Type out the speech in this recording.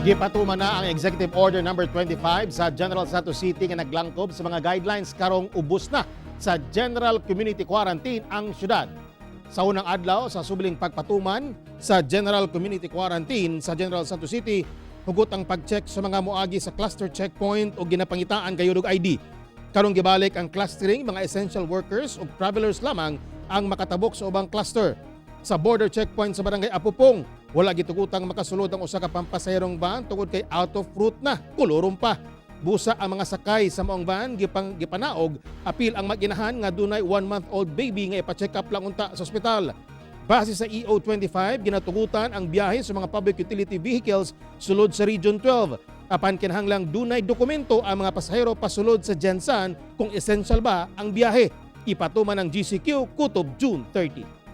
Gipatuman na ang Executive Order number 25 sa General Santos City nga naglangkob sa mga guidelines karong ubos na sa General Community Quarantine ang syudad. Sa unang adlaw sa subling pagpatuman sa General Community Quarantine sa General Santos City, hugot ang pag-check sa mga moagi sa cluster checkpoint o ginapangitaan gayudog ID. Karong gibalik ang clustering, mga essential workers o travelers lamang ang makatabok sa ubang cluster. Sa border checkpoint sa Barangay Apupong, wala gitugutang makasulod ang usa ka pampasahirong van tungod kay out of route na, kolorom pa. Busa ang mga sakay sa maong van gipanaog, apil ang maginahan nga dunay 1-month-old baby nga ipa-check up lang unta sa ospital. Base sa EO25, ginatugutan ang biyahe sa mga public utility vehicles sulod sa Region 12. Apan kinahanglang dunay dokumento ang mga pasahero pasulod sa Gensan kung essential ba ang biyahe. Ipatuman ng GCQ kutob June 30.